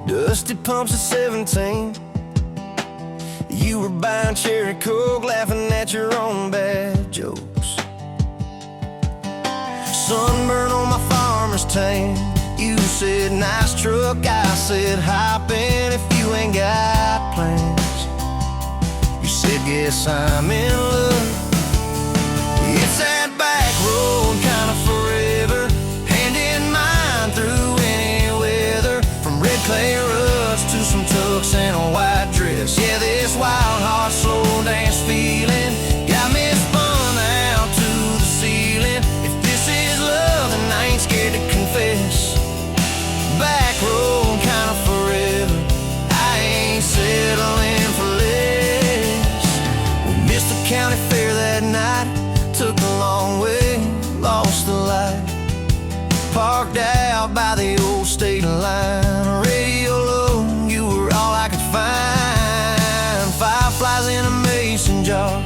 Dusty pumps at 17. You were buying cherry coke, laughing at your own bad jokes. Sunburn on my farmer's tan. You said nice truck, I said hop in if you ain't got plans. You said guess I'm in love. It's that back road kind of forever, hand in mind through any weather. From red clay ruts to some tux and a white dress. Yeah, this wild heart slow dance feeling got me spun out to the ceiling. If this is love, then I ain't scared to confess. Back road kind of forever, I ain't settling for less. We missed the county fair that night, took the long way, lost the light. Parked out by the old state line, radio low, you were all I could find. Fireflies in a mason jar,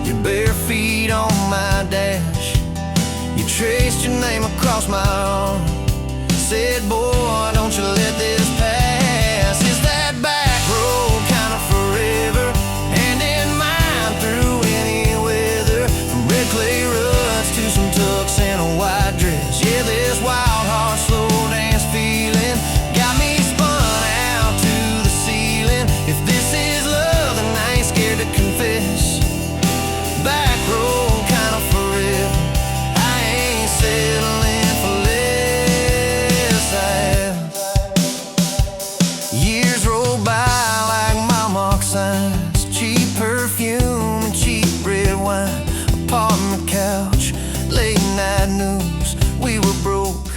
your bare feet on my dash. You traced your name across my arm, said, boy, don't you let this pass. Is that back road kind of forever, hand in mind through any weather. From red clay ruts to some tux and a white dress. Yeah, this wild heart slow dance feeling got me spun out to the ceiling. If this is love, then I ain't scared to confess. Back road kind of forever, I ain't settling for less. Years roll by like mile mark signs, cheap perfume and cheap red wine. Apartment couch, late night news. We were broke,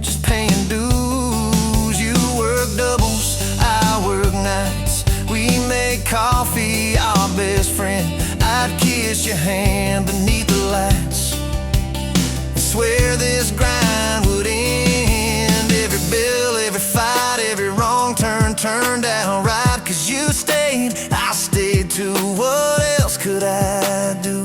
just paying dues. You work doubles, I work nights. We made coffee, our best friend. I'd kiss your hand beneath the lights, swear this grind would end. Every bill, every fight, every wrong turn turned out right. Cause you stayed, I stayed too. What else could I do?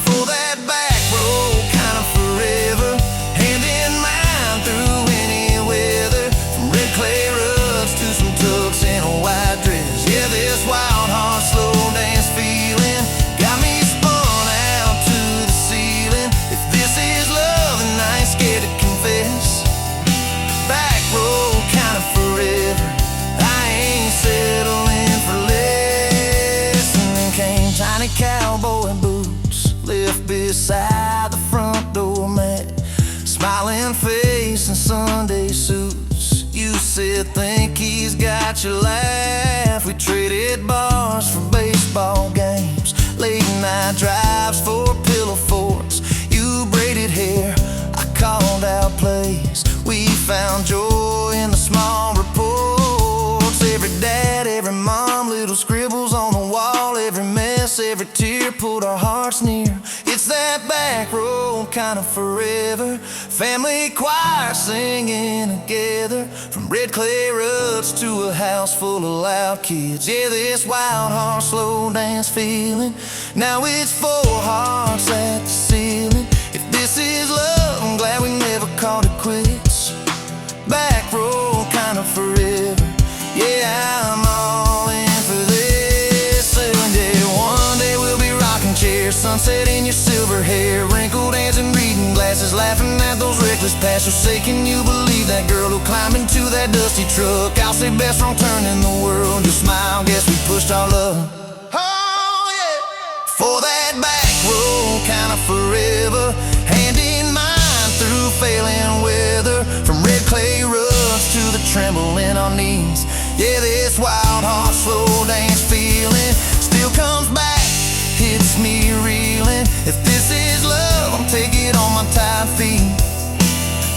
For that back road kind of forever, hand in mind through any weather. From red clay ruts to some tux and a white dress. Yeah, this wild heart slow dance feeling got me spun out to the ceiling. If this is love, then I ain't scared to confess. Back road kind of forever, I ain't settling for less. And then came tiny cowboy boots, left beside the front door mat. Smiling face and Sunday suits. You said think he's got your laugh. We traded bars for baseball games, late night drives for pillow forts. You braided hair, I called out plays. We found joy in the small reports. Every dad, every mom, little scribbles on the wall. Every mess, every tear pulled our hearts near. It's that back road kind of forever, family choir singing together. From red clay ruts to a house full of loud kids. Yeah, this wild heart slow dance feeling, now it's four hearts at the ceiling. If this is love, I'm glad we never called it quits. Back road kind of forever, yeah, I'm all in for this. And yeah, one day we'll be rocking chairs, sunset in your silver hair, wrinkled hands and reading glasses, laughing at those reckless past. So say, can you believe that girl who climbed into that dusty truck? I'll say best wrong turn in the world. You smile, guess we pushed our love. Oh yeah, for that back road kind of forever, hand in mind through failing weather. From red clay ruts to the tremble in our knees. Yeah, this wild heart slow dance feeling still comes back, hits me reeling. If this is love, I'll take it on my tired feet.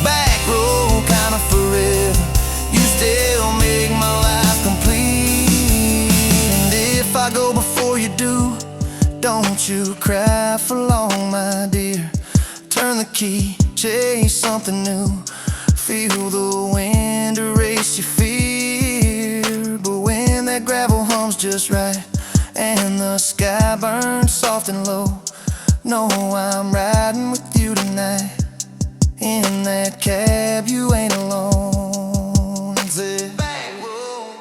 Back road kind of forever, you still make my life complete. And if I go before you do, don't you cry for long, my dear. Turn the key, chase something new. Feel the wind erase your fear. But when that gravel hums just right and the sky burns soft and low, know I'm riding with you tonight in that that cab, you ain't alone. And said, back road.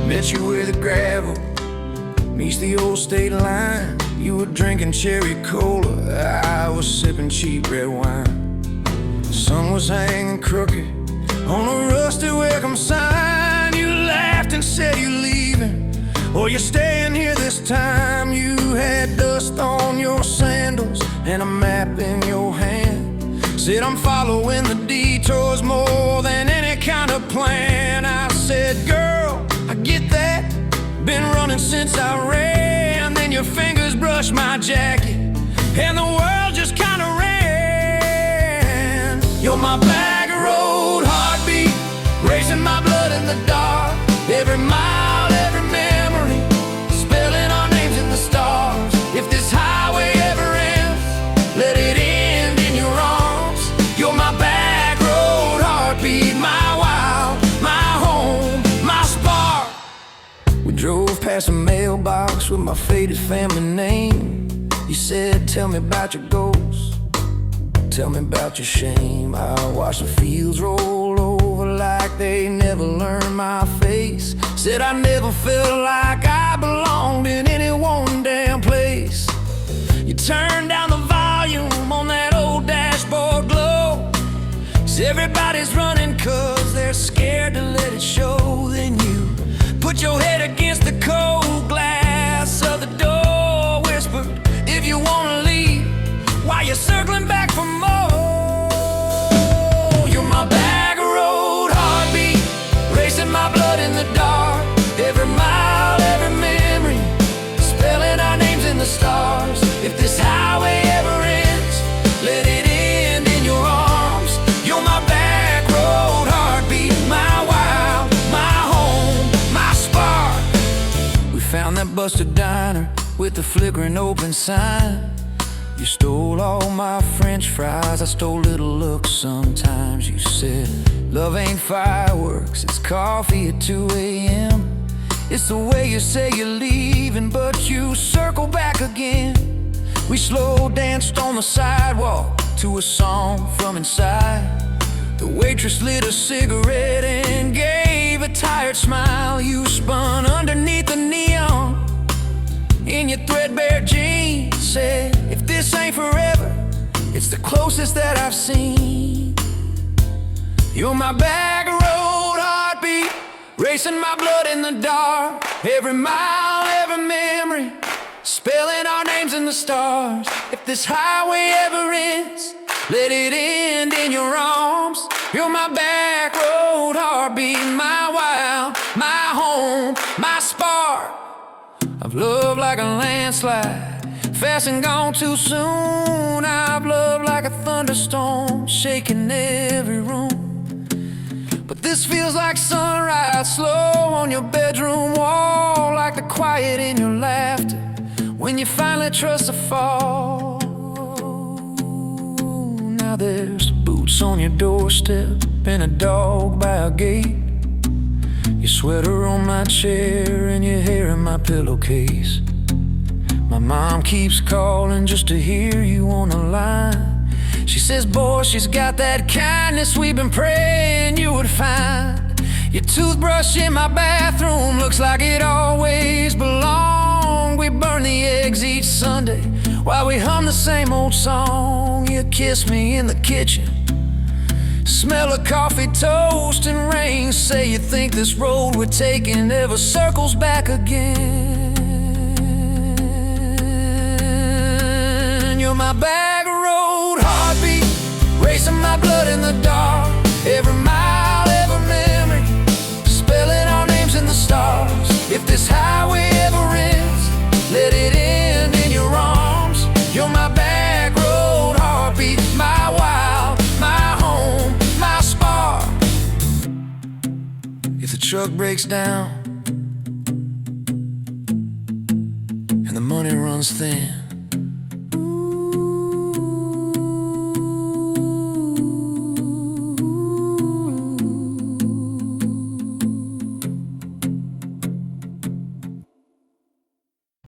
Met you where the gravel meets the old state line. You were drinking cherry cola, I was sipping cheap red wine. The sun was hanging crooked on a rusty welcome sign. You laughed and said you're leaving, or you're staying here this time. You had dust on your sandals and a map in your hand. Said I'm following the detours more than any kind of plan. I said, girl, I get that, been running since I ran. Then your fingers brushed my jacket and the world just kinda ran. You're my back road heartbeat, racing my blood in the dark. Every mile, every memory, spelling our names in the stars. If this highway ever ends, let it end in your arms. You're my back road heartbeat, my wild, my home, my spark. We drove past a mailbox with my faded family name. You said, tell me about your goals, tell me about your shame. I watched the fields roll over like they never learned my face. Said I never felt like I belonged in any one damn place. You turned down the volume on that old dashboard glow. 'Cause everybody's running 'cause they're scared to let it show. Then you put your head against the cold glass of the door, whispered, if you wanna leave, while you're circling back for more. You're my back road heartbeat, racing my blood in the dark. Every mile, every memory, spelling our names in the stars. If this highway ever ends, let it end in your arms. You're my back road heartbeat, my wild, my home, my spark. We found that busted diner with the flickering open sign. You stole all my french fries, I stole little looks sometimes. You said, love ain't fireworks, it's coffee at 2 a.m. It's the way you say you're leaving, but you circle back again. We slow danced on the sidewalk to a song from inside. The waitress lit a cigarette and gave a tired smile. You spun underneath the neon in your threadbare jeans. Said, if this ain't forever, it's the closest that I've seen. You're my back road heartbeat, racing my blood in the dark. Every mile, every memory, spelling our names in the stars. If this highway ever ends, let it end in your arms. You're my back road heartbeat, my wild, my home, my spark. I've loved like a landslide, fast and gone too soon. I've loved like a thunderstorm, shaking every room. But this feels like sunrise, slow on your bedroom wall, like the quiet in your laughter when you finally trust a fall. Now there's boots on your doorstep and a dog by a gate. Your sweater on my chair and your hair in my pillowcase. My mom keeps calling just to hear you on the line. She says, boy, she's got that kindness we've been praying you would find. Your toothbrush in my bathroom looks like it always belonged. We burn the eggs each Sunday while we hum the same old song. You kiss me in the kitchen, smell of coffee, toast, and rain. Say you think this road we're taking ever circles back again. You're my back road heartbeat, racing my blood in the dark. Every mile, every memory, spelling our names in the stars. If this highway ever ends, let it end in your arms. You're my back road heartbeat, my wild, my home, my spark. If the truck breaks down and the money runs thin,